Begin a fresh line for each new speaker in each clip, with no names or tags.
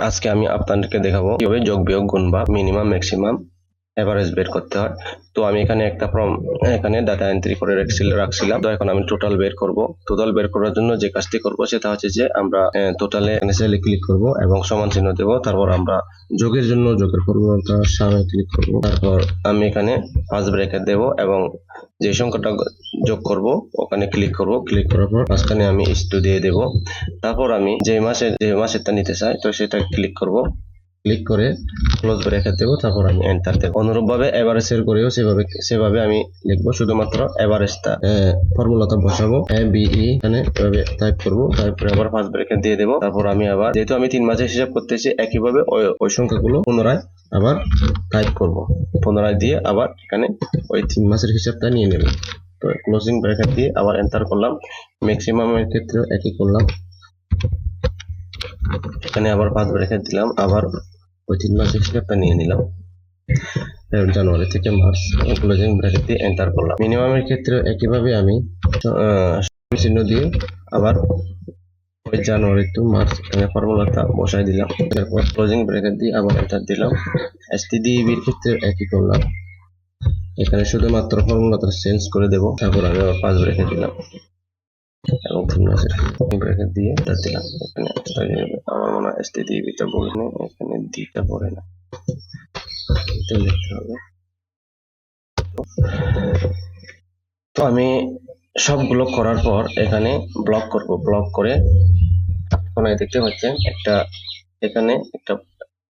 আজকে আমি আপনাদেরকে দেখাবো কিভাবে যোগ বিয়োগ গুণ বা মিনিমাম ম্যাক্সিমাম এভারেজ বের করতে হয়। তো আমি এখানে একটা এখানে ডাটা এন্ট্রি করে রাখছিলাম। তো এখন আমি টোটাল বের করব। টোটাল বের করার জন্য যে কাজটি করব সেটা হচ্ছে যে আমরা টোটালে সেলে ক্লিক করব এবং সমান চিহ্ন দেব। তারপর আমরা যোগের জন্য যোগের ফর্মুলাটা সামনে ক্লিক করব। তারপর আমি এখানে ফার্স্ট ব্র্যাকেট দেব এবং যে সংখ্যাটা যোগ করব ওখানে ক্লিক করব। ক্লিক করার পর মাঝখানে আমি ইস্টু দিয়ে দেব। তারপর আমি যে মাসেরটা নিতে চাই তো সেটা ক্লিক করব। ক্লিক করে ক্লোজ ব্র্যাকেট দেব। তারপর আমি এন্টার দেব। অনুরূপভাবে এভারেজের করেও সেভাবে আমি লিখবো। শুধুমাত্র এভারেজটা ফর্মুলাটা বসাবো বিই এখানে এভাবে টাইপ করব। তারপরে আবার ফার্স্ট ব্র্যাকেট দিয়ে দেব। তারপর আমি আবার যেহেতু আমি 3 মাসের হিসাব করতেছি একইভাবে ওই সংখ্যাগুলো পুনরায় আবার টাইপ করব। পুনরায় দিয়ে আবার এখানে ওই 3 মাসের হিসাবটা নিয়ে নেব। তো ক্লোজিং ব্র্যাকেট দিয়ে আবার এন্টার করলাম। ম্যাক্সিমামের ক্ষেত্রে একই করলাম। এখানে আবার ফার্স্ট ব্র্যাকেট দিলাম। আবার ওই 3 মাসের হিসাবটা নিয়ে নিলাম, জানুয়ারি থেকে মার্চ। ক্লোজিং ব্র্যাকেট দিয়ে এন্টার করলাম। মিনিমামের ক্ষেত্রে একইভাবে আমি চিহ্ন দিয়ে আবার ওই জানুয়ারি টু মার্চ এখানে ফর্মুলাটা বসাই দিলাম। তারপর ক্লোজিং ব্র্যাকেট দিয়ে আবার এন্টার দিলাম। এসটিডিবির ক্ষেত্রে একই করলাম। এখানে শুধুমাত্র ফর্মুলাটা চেঞ্জ করে দেব। তারপর আমি আবার ফার্স্ট ব্র্যাকেট দিলাম এবং 3 মাসের ব্র্যাকেট দিয়ে এন্টার দিলাম। এখানে আমার মনে হয় এসটিডিবিটা বলে নেই, এখানে ডিটা পড়ে না, এটা লিখতে হবে। তো আমি সবগুলো করার পর এখানে ব্লক করব। ব্লক করে কোনায় দেখতে পাচ্ছেন এখানে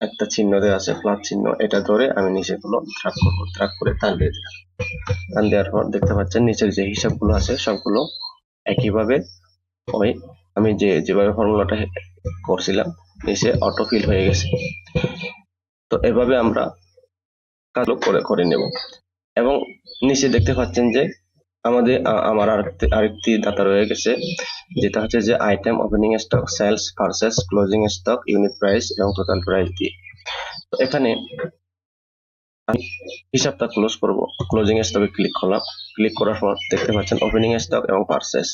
একটা চিহ্ন দেওয়া আছে, প্লাস চিহ্ন। এটা ধরে আমি নিচেগুলো ট্র্যাক করব। ট্র্যাক করে টান দিয়ে দিলাম। টান দেওয়ার পর দেখতে পাচ্ছেন নিচের যে হিসাবগুলো আছে সবগুলো একইভাবে ওই আমি যেভাবে ফর্মুলাটা করছিলাম নিচে অটো ফিল হয়ে গেছে। তো এভাবে আমরা কাজগুলো করে নেব। এবং নিচে দেখতে পাচ্ছেন যে আমার আরেকটি ডাটা রয়ে গেছে, যেটা হচ্ছে যে item, opening stock, sales, purchase, closing stock, unit price এবং টোটাল প্রাইস দিয়ে। তো এখানে আমি হিসাবটা ক্লোজ করব। ক্লোজিং স্টকে ক্লিক করলাম। ক্লিক করার পর দেখতে পাচ্ছেন ওপেনিং স্টক এবং পারচেজ।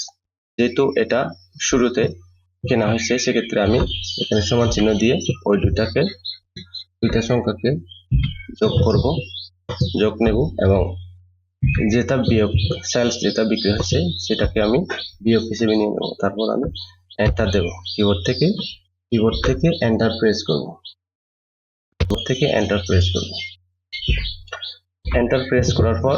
যেহেতু এটা শুরুতে কেনা হয়েছে সেক্ষেত্রে আমি এখানে সমান চিহ্ন দিয়ে ওই দুইটা সংখ্যাকে যোগ করব, যোগ নেব এবং যেটা বিয়োগ, সেলস যেটা বিক্রি হচ্ছে সেটাকে আমি বিয়োগ হিসেবে নিয়ে নেব। তারপর আমি এন্টার দেব। কিবোর্ড থেকে এন্টার প্রেস করব। এন্টার প্রেস করার পর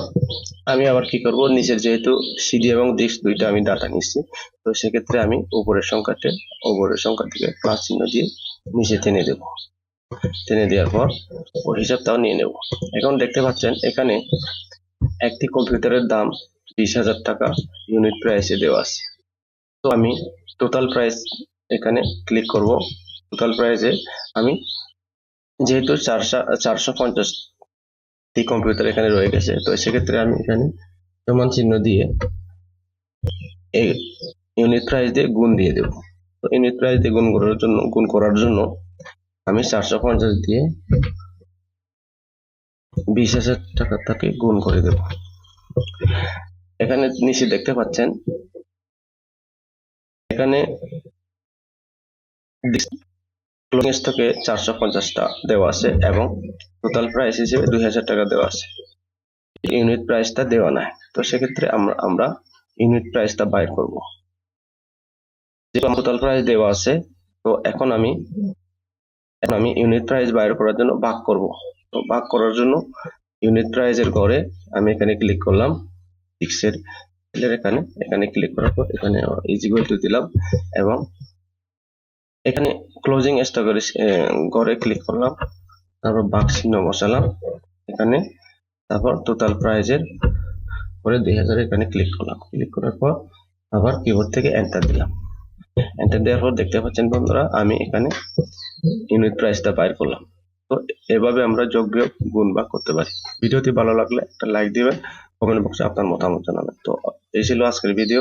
আমি আবার কি করব, নিচের যেহেতু সিডি এবং ডিস্ক দুইটা আমি ডাটা নিচ্ছি, তো সেক্ষেত্রে আমি উপরের সংখ্যা থেকে প্লাস চিহ্ন দিয়ে নিচে টেনে দেব। টেনে দেওয়ার পর ওর হিসাবটাও নিয়ে নেব। এখন দেখতে পাচ্ছেন এখানে একটি কম্পিউটারের দাম 20,000 টাকা ইউনিট প্রাইসে দেওয়া আছে। তো আমি টোটাল প্রাইস এখানে ক্লিক করব। টোটাল প্রাইসে আমি যেহেতু 450টি কম্পিউটার এখানে রয়ে গেছে, তো সেক্ষেত্রে আমি এখানে সমান চিহ্ন দিয়ে এই ইউনিট প্রাইস দিয়ে গুণ দিয়ে দেব। তো ইউনিট প্রাইস দিয়ে গুণ করার জন্য আমি 450 দিয়ে 20,000 টাকাটাকে গুণ করে দেব। এখানে নিচে দেখতে পাচ্ছেন এখানে ক্লোজিং স্টকে 450টা দেওয়া আছে এবং টোটাল প্রাইস হিসেবে 2,000 টাকা দেওয়া আছে। ইউনিট প্রাইসটা দেওয়া নাই। তো সেক্ষেত্রে আমরা ইউনিট প্রাইসটা বাইর করব। যেহেতু টোটাল প্রাইস দেওয়া আছে, তো এখন আমি ইউনিট প্রাইস বাইর করার জন্য ভাগ করব। তো ভাগ করার জন্য ইউনিট প্রাইসের ঘরে আমি এখানে ক্লিক করলাম। ফিক্সের এখানে ক্লিক করার পর এখানে ইজ ইকুয়াল টু দিলাম এবং এখানে ক্লোজিং স্টকের ঘরে ক্লিক করলাম। তারপর ভাগ চিহ্ন বসালাম এখানে। তারপর টোটাল প্রাইজের পরে 2000 এখানে ক্লিক করলাম। ক্লিক করার পর আবার কিবোর্ড থেকে এন্টার দিলাম। এন্টার দেওয়ার পর দেখতে পাচ্ছেন বন্ধুরা আমি এখানে ইউনিট প্রাইসটা বাইর করলাম। তো এভাবে আমরা যোগ বিয়োগ গুণ ভাগ করতে পারি। ভিডিওটি ভালো লাগলে একটা লাইক দিবেন, কমেন্ট বক্সে আপনার মতামত জানাবেন। তো এই ছিল আজকের ভিডিও।